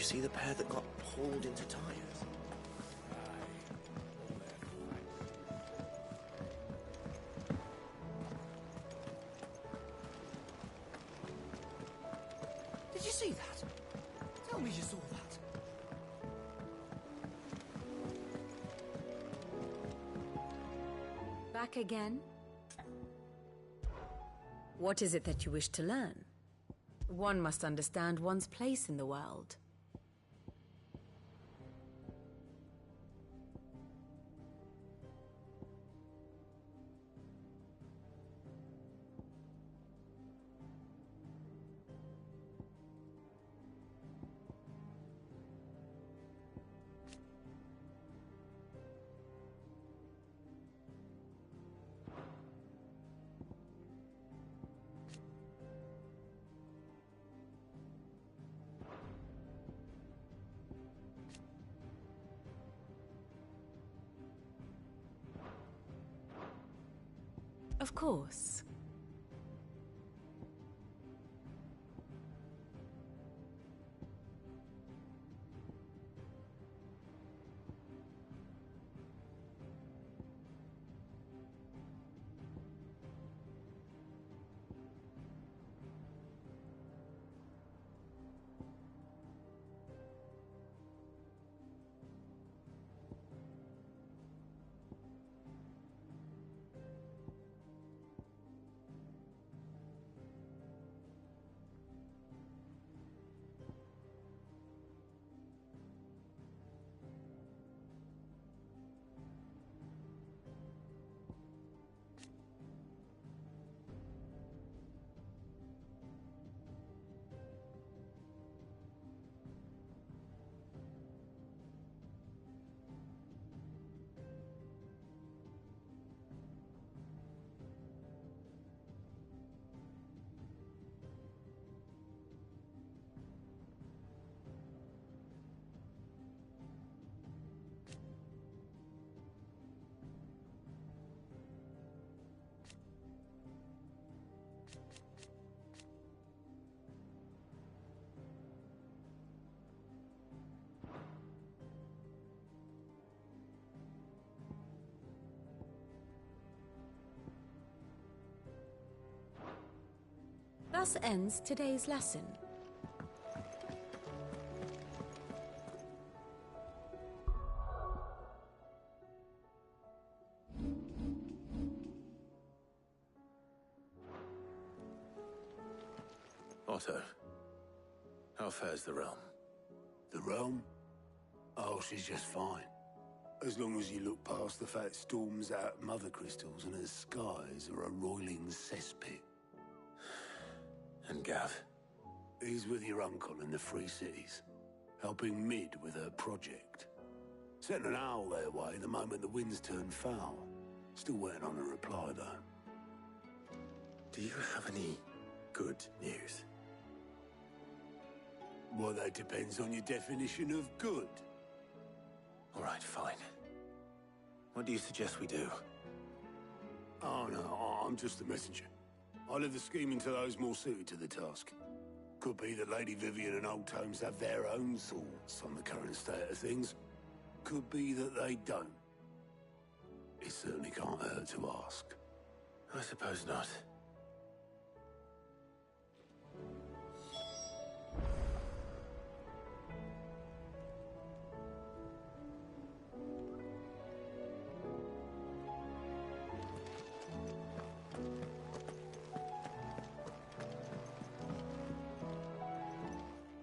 see the pair that got pulled into tires? Did you see that? Tell me you saw that. Back again? What is it that you wish to learn? One must understand one's place in the world. Of course. Thus ends today's lesson. Otto, how fares the realm? The realm? Oh, she's just fine. As long as you look past the fat storms out mother crystals and her skies are a roiling cesspit. And Gav? He's with your uncle in the Free Cities, helping Mid with her project. Sent an owl their way the moment the winds turned foul. Still waiting on a reply, though. Do you have any good news? Well, that depends on your definition of good. All right, fine. What do you suggest we do? Oh, no, I'm just the messenger. I'll leave the scheming to those more suited to the task. Could be that Lady Vivian and Old Tomes have their own thoughts on the current state of things. Could be that they don't. It certainly can't hurt to ask. I suppose not.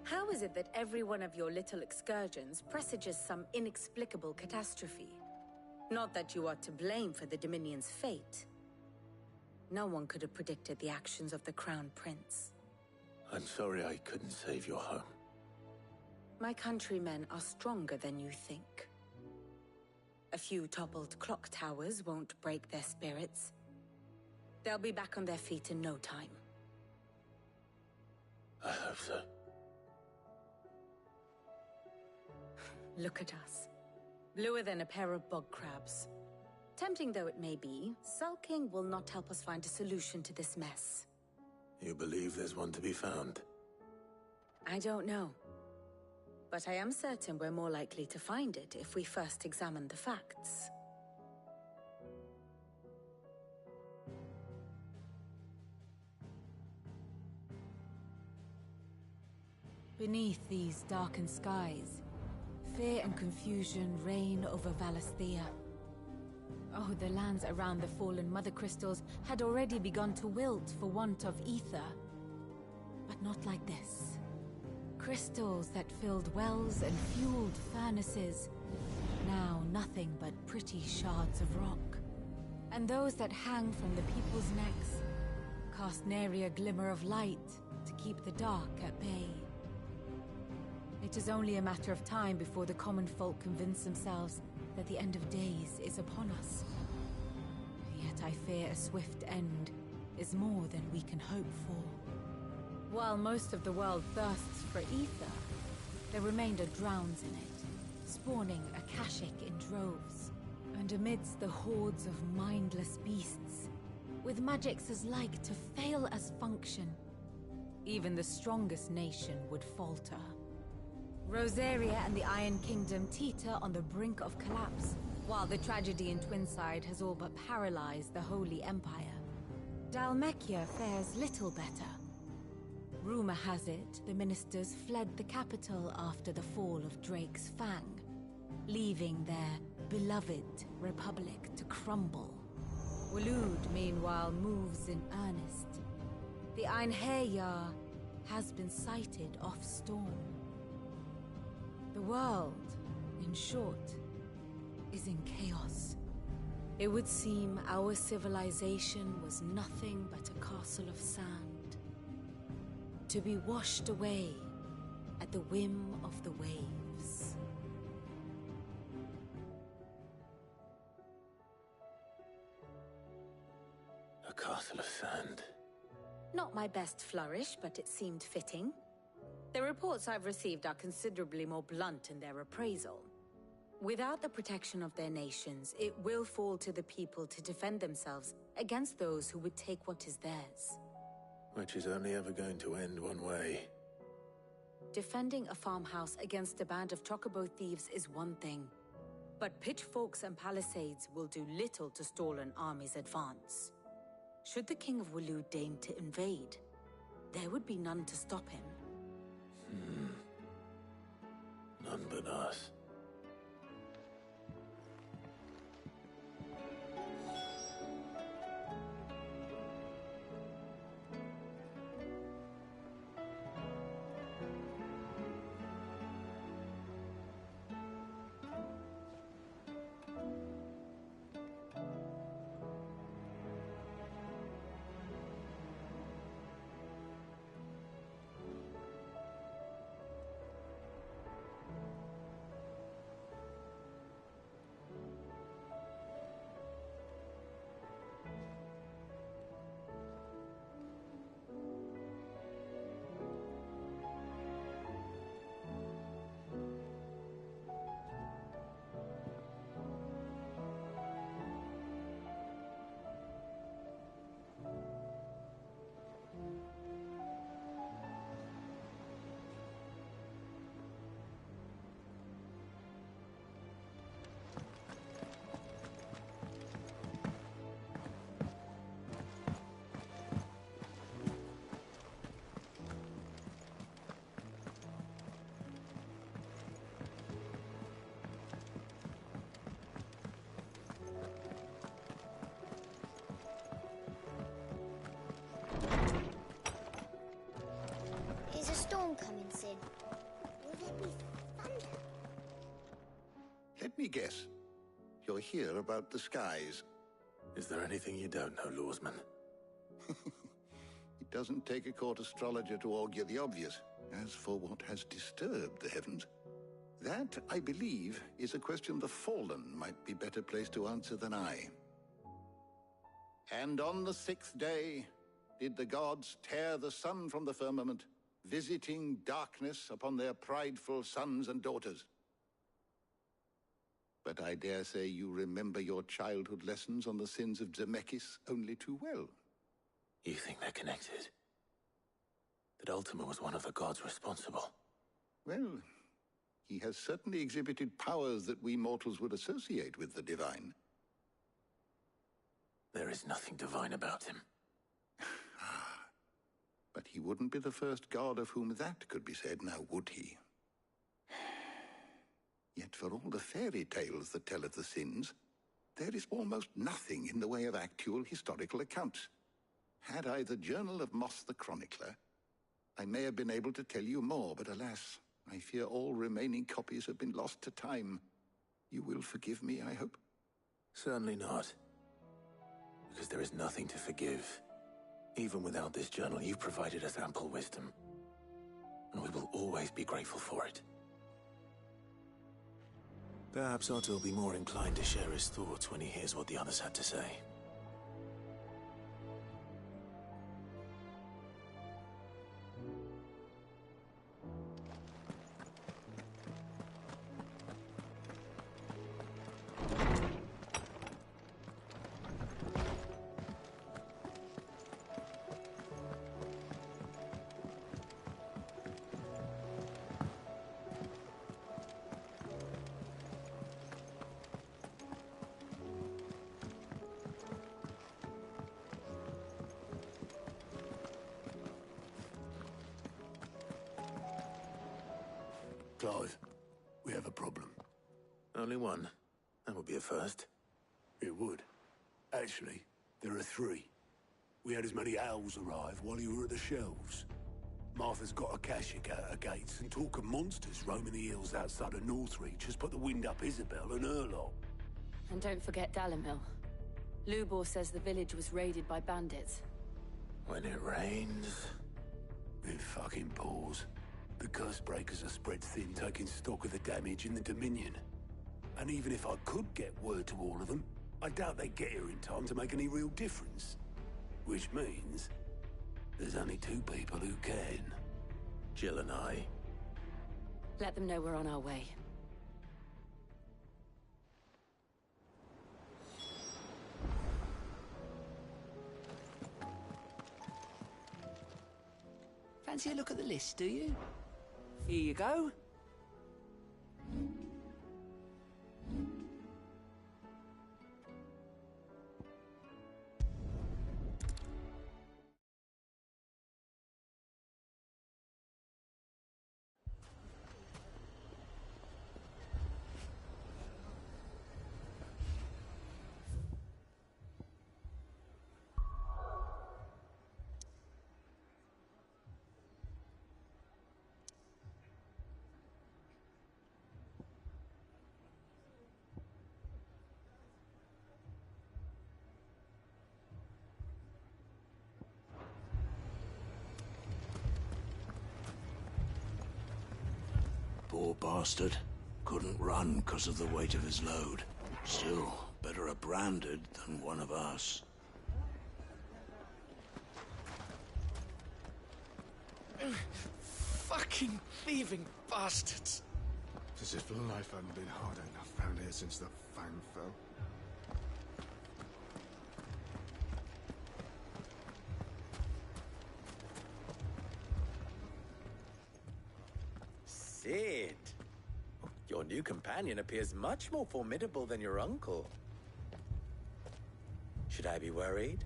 How is it that every one of your little excursions presages some inexplicable catastrophe? Not that you are to blame for the Dominion's fate. No one could have predicted the actions of the Crown Prince. I'm sorry I couldn't save your home. My countrymen are stronger than you think. A few toppled clock towers won't break their spirits. They'll be back on their feet in no time. I hope so. Look at us. Bluer than a pair of bog crabs. Tempting though it may be, sulking will not help us find a solution to this mess. You believe there's one to be found? I don't know. But but I am certain we're more likely to find it if we first examine the facts. Beneath these darkened skies, fear and confusion reign over Valisthea. Oh, the lands around the fallen Mother Crystals had already begun to wilt for want of ether. But not like this. Crystals that filled wells and fueled furnaces, now nothing but pretty shards of rock. And those that hang from the people's necks cast nary a glimmer of light to keep the dark at bay. It is only a matter of time before the common folk convince themselves that the end of days is upon us. Yet I fear a swift end is more than we can hope for. While most of the world thirsts for ether, the remainder drowns in it, spawning Akashic in droves. And amidst the hordes of mindless beasts, with magics as like to fail as function, even the strongest nation would falter. Rosaria and the Iron Kingdom teeter on the brink of collapse, while the tragedy in Twinside has all but paralyzed the Holy Empire. Dhalmekia fares little better. Rumor has it the ministers fled the capital after the fall of Drake's Fang, leaving their beloved republic to crumble. Waloed, meanwhile, moves in earnest. The Einherjar has been sighted off-storm. The world, in short, is in chaos. It would seem our civilization was nothing but a castle of sand, to be washed away at the whim of the waves. A castle of sand. Not my best flourish, but it seemed fitting. The reports I've received are considerably more blunt in their appraisal. Without the protection of their nations, it will fall to the people to defend themselves against those who would take what is theirs. Which is only ever going to end one way. Defending a farmhouse against a band of chocobo thieves is one thing, but pitchforks and palisades will do little to stall an army's advance. Should the King of Waloed deign to invade, there would be none to stop him. None but us. Is a storm coming, Sid? Will there be thunder? Let me guess. You're here about the skies. Is there anything you don't know, Lawsman? It doesn't take a court astrologer to augur the obvious. As for what has disturbed the heavens, that, I believe, is a question the Fallen might be better placed to answer than I. And on the 6th day did the gods tear the sun from the firmament, visiting darkness upon their prideful sons and daughters. But I dare say you remember your childhood lessons on the sins of Zemeckis only too well. You think they're connected? That Ultima was one of the gods responsible? Well, He has certainly exhibited powers that we mortals would associate with the divine. There is nothing divine about him. But he wouldn't be the first god of whom that could be said, now would he? Yet for all the fairy tales that tell of the sins, there is almost nothing in the way of actual historical accounts. Had I the Journal of Moss the Chronicler, I may have been able to tell you more, but alas, I fear all remaining copies have been lost to time. You will forgive me, I hope? Certainly not. Because there is nothing to forgive. Even without this journal, you've provided us ample wisdom. And we will always be grateful for it. Perhaps Otto will be more inclined to share his thoughts when he hears what the others had to say. Clive, we have a problem. Only one. That would be a first. It would. Actually, there are three. We had as many owls arrive while you were at the shelves. Martha's got a Akashic at her gates, and talk of monsters roaming the hills outside of Northreach has put the wind up Isabel and her lot. And don't forget Dalimil. Lubor says the village was raided by bandits. When it rains... It fucking pours. The curse breakers are spread thin, taking stock of the damage in the Dominion. And even if I could get word to all of them, I doubt they'd get here in time to make any real difference. Which means there's only two people who can. Jill and I. Let them know we're on our way. Fancy a look at the list, do you? Here you go. Poor bastard. Couldn't run because of the weight of his load. Still, better a branded than one of us. Fucking thieving bastards. As if life hadn't been hard enough round here since the Fang fell. Sid! Your new companion appears much more formidable than your uncle. Should I be worried?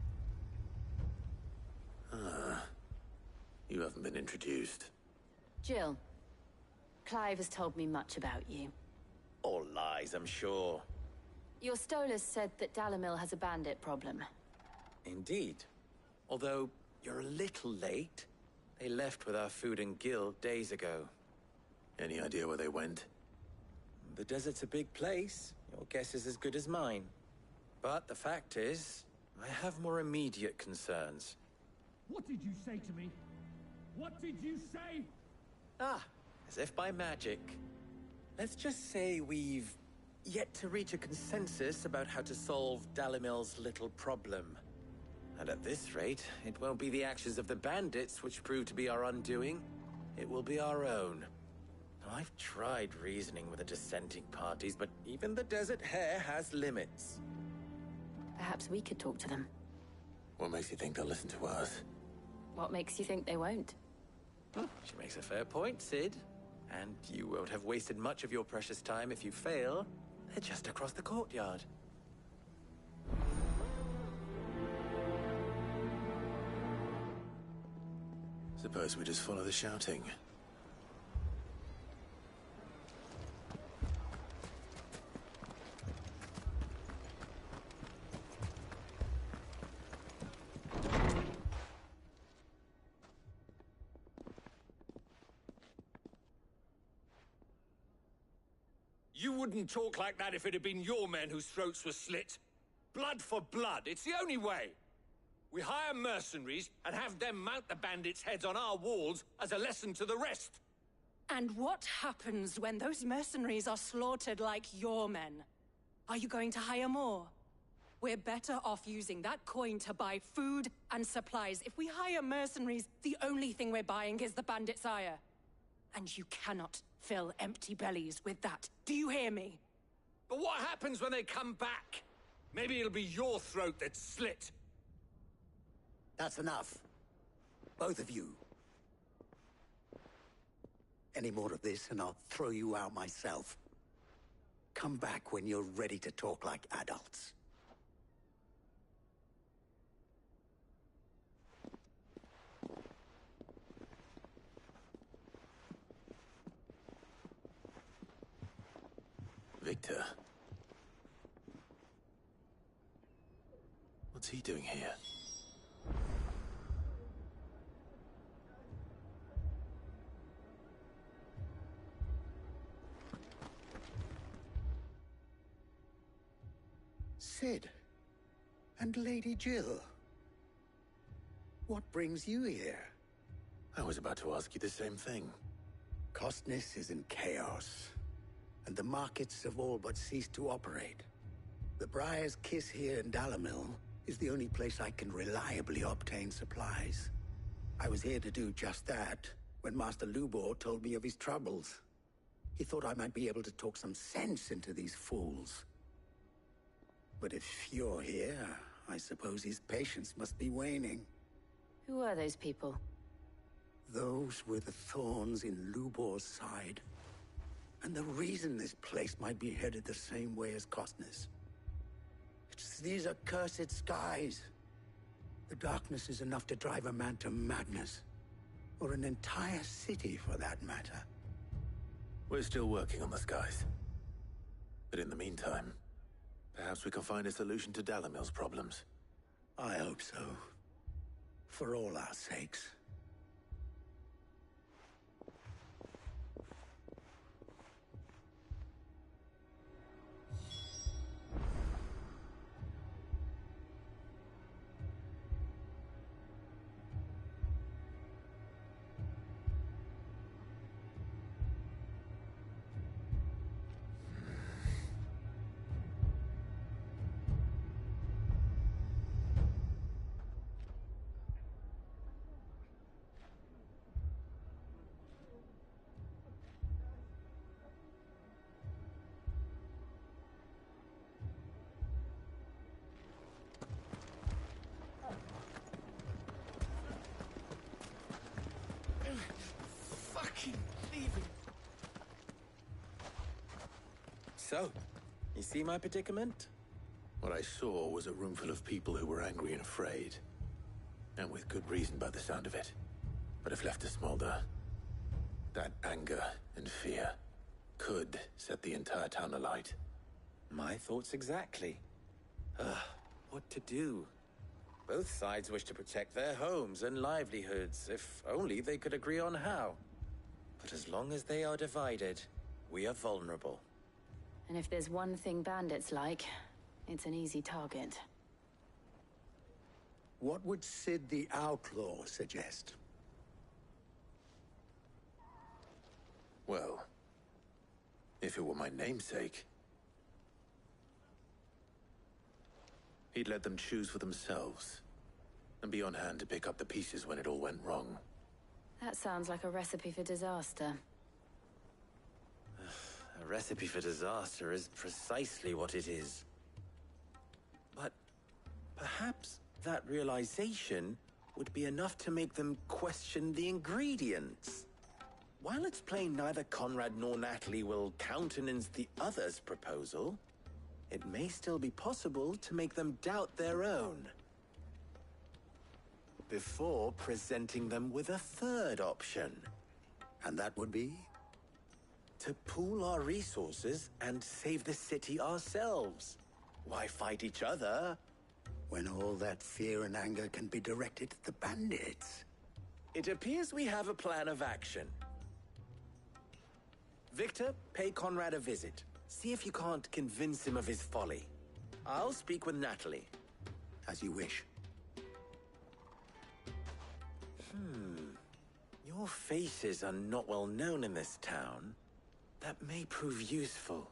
You haven't been introduced. Jill, Clive has told me much about you. All lies, I'm sure. Your Stolas said that Dalimil has a bandit problem. Indeed. Although, you're a little late. They left with our food and guild days ago. Any idea where they went? The desert's a big place. Your guess is as good as mine. But the fact is, I have more immediate concerns. What did you say to me? What did you say? Ah, as if by magic. Let's just say we've yet to reach a consensus about how to solve Dalimil's little problem. And at this rate, it won't be the actions of the bandits which prove to be our undoing. It will be our own. I've tried reasoning with the dissenting parties, but even the Desert Hare has limits. Perhaps we could talk to them. What makes you think they'll listen to us? What makes you think they won't? She makes a fair point, Sid. And you won't have wasted much of your precious time if you fail. They're just across the courtyard. Suppose we just follow the shouting. You wouldn't talk like that if it had been your men whose throats were slit. Blood for blood, it's the only way. We hire mercenaries and have them mount the bandits' heads on our walls as a lesson to the rest. And what happens when those mercenaries are slaughtered like your men? Are you going to hire more? We're better off using that coin to buy food and supplies. If we hire mercenaries, the only thing we're buying is the bandits' ire. And you cannot fill empty bellies with that. Do you hear me? But what happens when they come back? Maybe it'll be your throat that's slit. That's enough. Both of you. Any more of this and I'll throw you out myself. Come back when you're ready to talk like adults. Victor. What's he doing here? Sid. And Lady Jill. What brings you here? I was about to ask you the same thing. Costness is in chaos, and the markets have all but ceased to operate. The Briar's Kiss here in Dalimil is the only place I can reliably obtain supplies. I was here to do just that when Master Lubor told me of his troubles. He thought I might be able to talk some sense into these fools. But if you're here, I suppose his patience must be waning. Who are those people? Those were the thorns in Lubor's side. And the reason this place might be headed the same way as Costness. It's these accursed skies. The darkness is enough to drive a man to madness. Or an entire city, for that matter. We're still working on the skies. But in the meantime, perhaps we can find a solution to Dalimil's problems. I hope so. For all our sakes. So, you see my predicament? What I saw was a room full of people who were angry and afraid. And with good reason by the sound of it. But if left to smolder, that anger and fear could set the entire town alight. My thoughts exactly. What to do? Both sides wish to protect their homes and livelihoods, if only they could agree on how. But as long as they are divided, we are vulnerable. And if there's one thing bandits like, it's an easy target. What would Sid the Outlaw suggest? Well, if it were my namesake, he'd let them choose for themselves, and be on hand to pick up the pieces when it all went wrong. That sounds like a recipe for disaster. A recipe for disaster is precisely what it is. But perhaps that realization would be enough to make them question the ingredients. While it's plain neither Conrad nor Natalie will countenance the other's proposal, it may still be possible to make them doubt their own before presenting them with a third option. And that would be? To pool our resources and save the city ourselves. Why fight each other when all that fear and anger can be directed at the bandits? It appears we have a plan of action. Victor, pay Conrad a visit. See if you can't convince him of his folly. I'll speak with Natalie. As you wish. Your faces are not well known in this town. That may prove useful.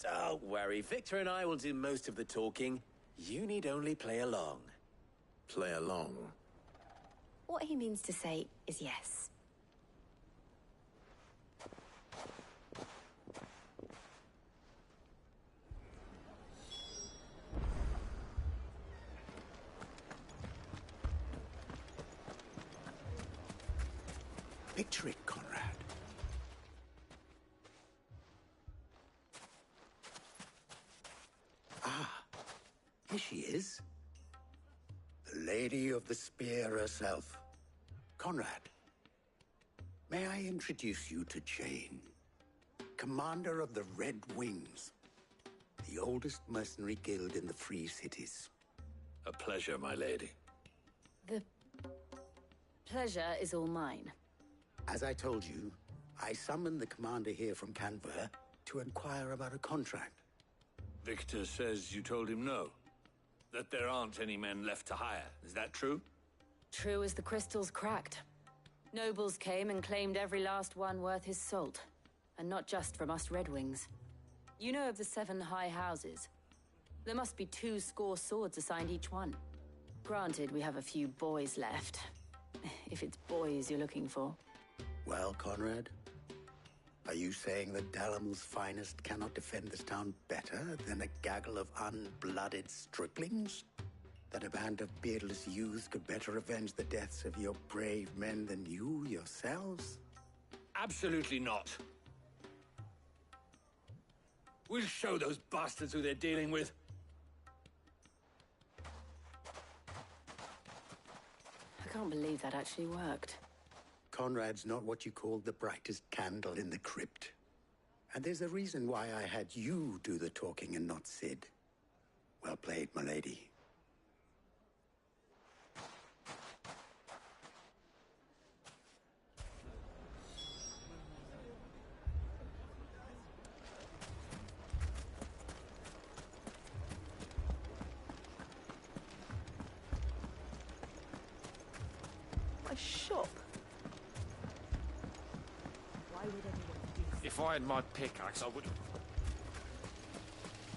Don't worry, Victor and I will do most of the talking. You need only play along. Play along? What he means to say is yes. Picture it, Conrad. Ah, here she is. The Lady of the Spear herself. Conrad, may I introduce you to Jane, commander of the Red Wings, the oldest mercenary guild in the Free Cities. A pleasure, my lady. The pleasure is all mine. As I told you, I summoned the commander here from Canver to inquire about a contract. Victor says you told him no. That there aren't any men left to hire. Is that true? True as the crystals cracked. Nobles came and claimed every last one worth his salt. And not just from us Red Wings. You know of the 7 high houses. There must be 2 swords assigned each one. Granted, we have a few boys left. If it's boys you're looking for. Well, Conrad, are you saying that Dalamil's finest cannot defend this town better than a gaggle of unblooded striplings? That a band of beardless youths could better avenge the deaths of your brave men than you yourselves? Absolutely not. We'll show those bastards who they're dealing with. I can't believe that actually worked. Conrad's not what you called the brightest candle in the crypt. And there's a reason why I had you do the talking and not Sid. Well played, my lady. A shop? If I had my pickaxe, I would...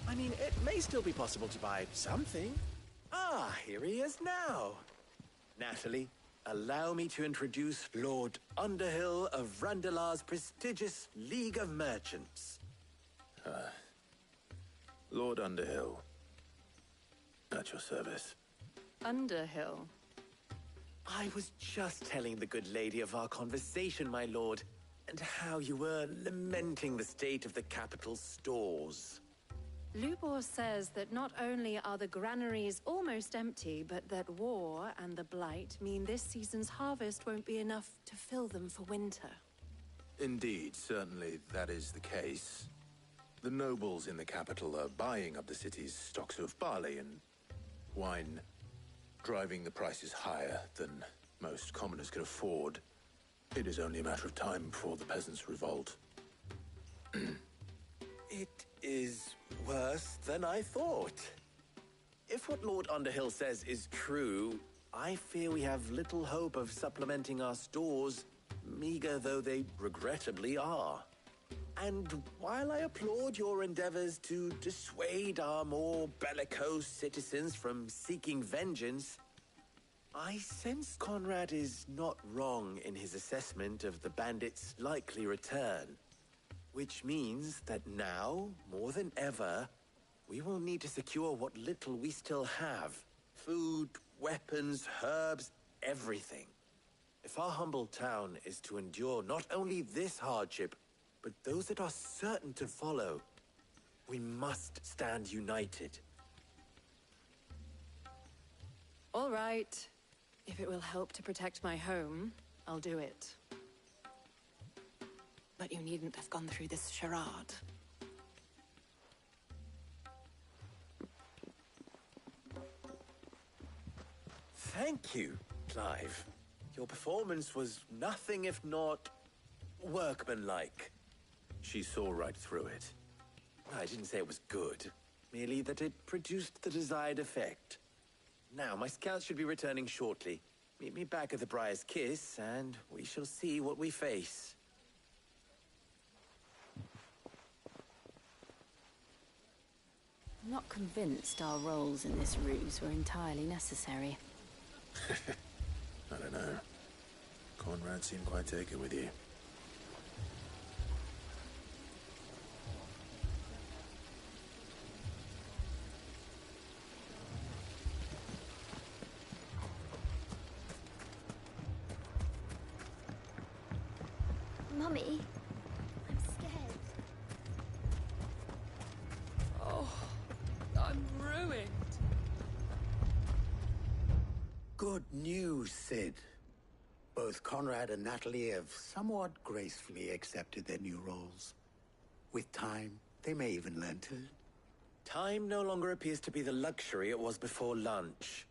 I mean, it may still be possible to buy something. Ah, here he is now. Natalie, allow me to introduce Lord Underhill of Randalar's prestigious League of Merchants. Lord Underhill. At your service. Underhill? I was just telling the good lady of our conversation, my lord, and how you were lamenting the state of the capital's stores. Lubor says that not only are the granaries almost empty, but that war and the Blight mean this season's harvest won't be enough to fill them for winter. Indeed, certainly that is the case. The nobles in the capital are buying up the city's stocks of barley and wine, driving the prices higher than most commoners can afford. It is only a matter of time before the peasants revolt. It is worse than I thought. If what Lord Underhill says is true, I fear we have little hope of supplementing our stores, meager though they regrettably are. And while I applaud your endeavors to dissuade our more bellicose citizens from seeking vengeance, I sense Conrad is not wrong in his assessment of the bandits' likely return. Which means that now, more than ever, we will need to secure what little we still have. Food, weapons, herbs, everything. If our humble town is to endure not only this hardship, but those that are certain to follow, we must stand united. All right. If it will help to protect my home, I'll do it. But you needn't have gone through this charade. Thank you, Clive. Your performance was nothing if not workmanlike. She saw right through it. I didn't say it was good, merely that it produced the desired effect. Now, my scouts should be returning shortly. Meet me back at the Briar's Kiss, and we shall see what we face. I'm not convinced our roles in this ruse were entirely necessary. I don't know. Conrad seemed quite taken with you. Mummy, I'm scared. Oh, I'm ruined. Good news, Sid. Both Conrad and Natalie have somewhat gracefully accepted their new roles. With time, they may even learn to... Time no longer appears to be the luxury it was before lunch.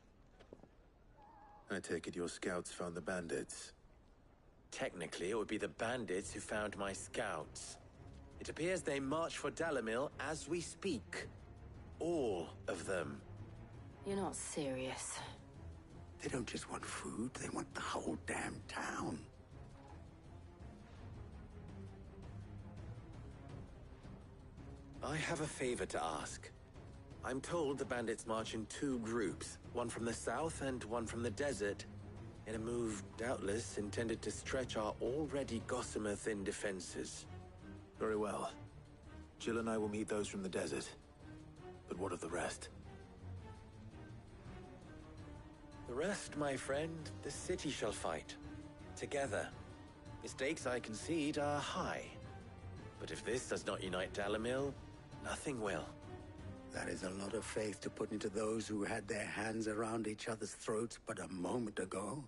I take it your scouts found the bandits. Technically, it would be the bandits who found my scouts. It appears they march for Dalimil as we speak. All of them. You're not serious. They don't just want food, they want the whole damn town. I have a favor to ask. I'm told the bandits march in two groups, one from the south and one from the desert, in a move doubtless intended to stretch our already gossamer-thin defenses. Very well. Jill and I will meet those from the desert. But what of the rest? The rest, my friend, the city shall fight. Together. Mistakes, I concede, are high. But if this does not unite Dalimil, nothing will. That is a lot of faith to put into those who had their hands around each other's throats but a moment ago.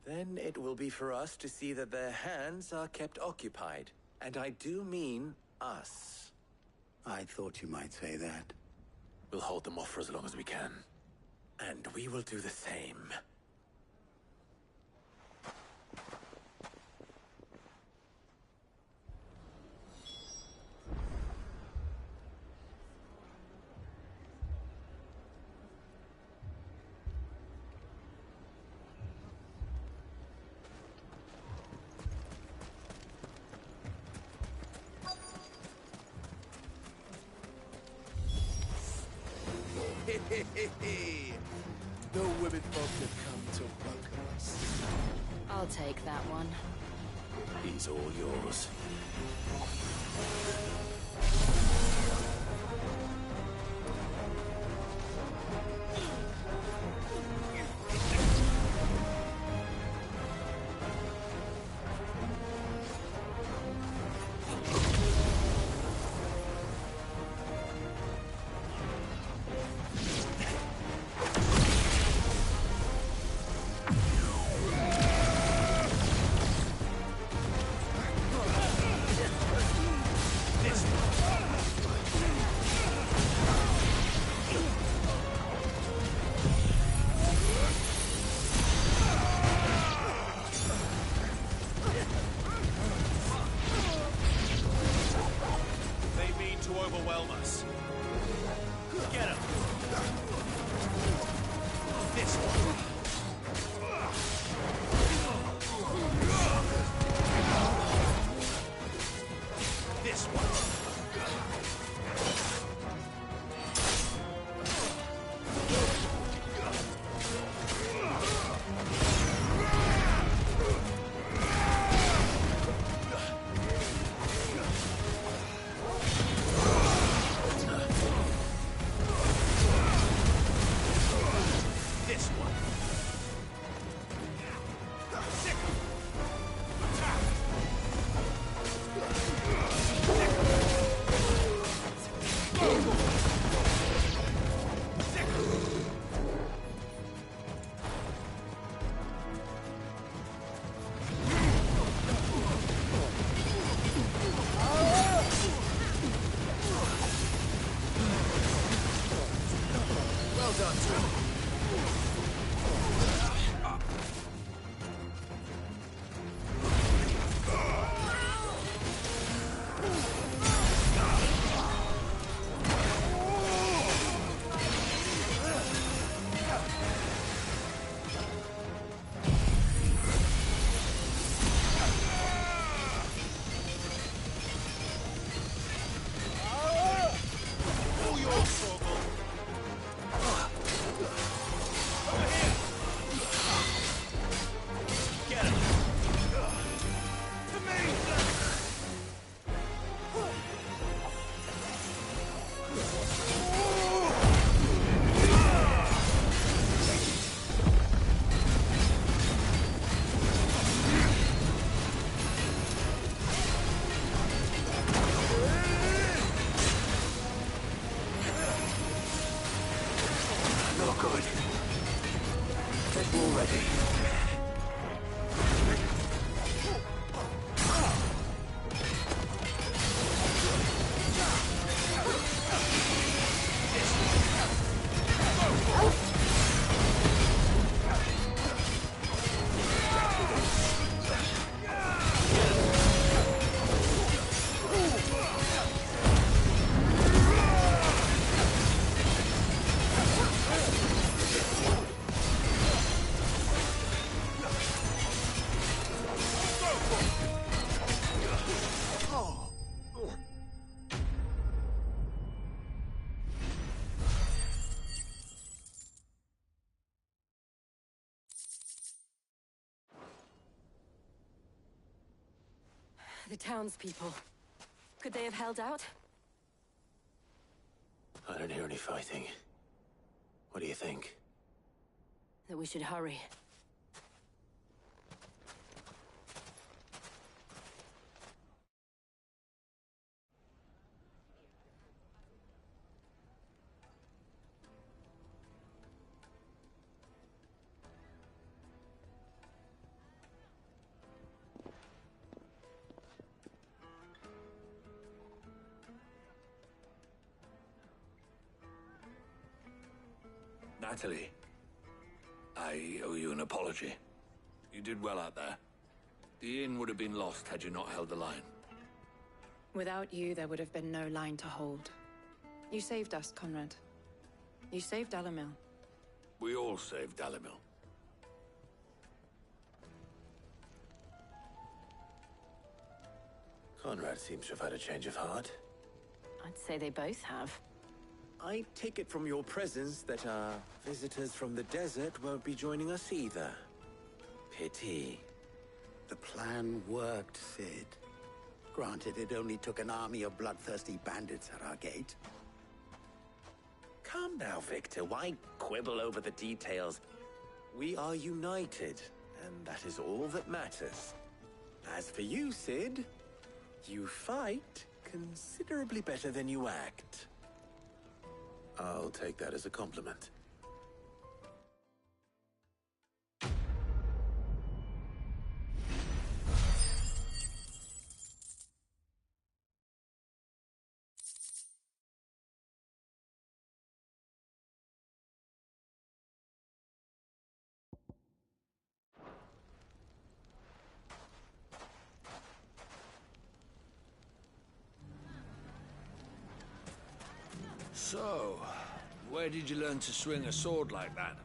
Then it will be for us to see that their hands are kept occupied. And I do mean us. I thought you might say that. We'll hold them off for as long as we can. And we will do the same. No women folk that come to welcome us. I'll take that one. He's all yours. This done to him. The townspeople. Could they have held out? I don't hear any fighting. What do you think? That we should hurry. Natalie, I owe you an apology. You did well out there. The inn would have been lost had you not held the line. Without you, there would have been no line to hold. You saved us, Conrad. You saved Dalimil. We all saved Dalimil. Conrad seems to have had a change of heart. I'd say they both have. I take it from your presence that our visitors from the desert won't be joining us either. Pity. The plan worked, Sid. Granted, it only took an army of bloodthirsty bandits at our gate. Calm now, Victor. Why quibble over the details? We are united, and that is all that matters. As for you, Sid, you fight considerably better than you act. I'll take that as a compliment. So, where did you learn to swing a sword like that?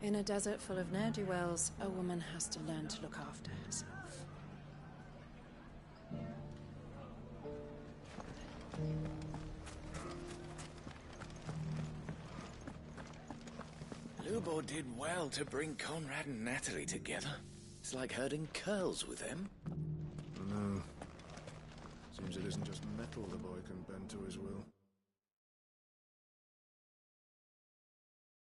In a desert full of ne'er-do-wells, a woman has to learn to look after herself. Lubor did well to bring Conrad and Natalie together. It's like herding curls with them. No. Seems it isn't just metal the boy can bend to his will.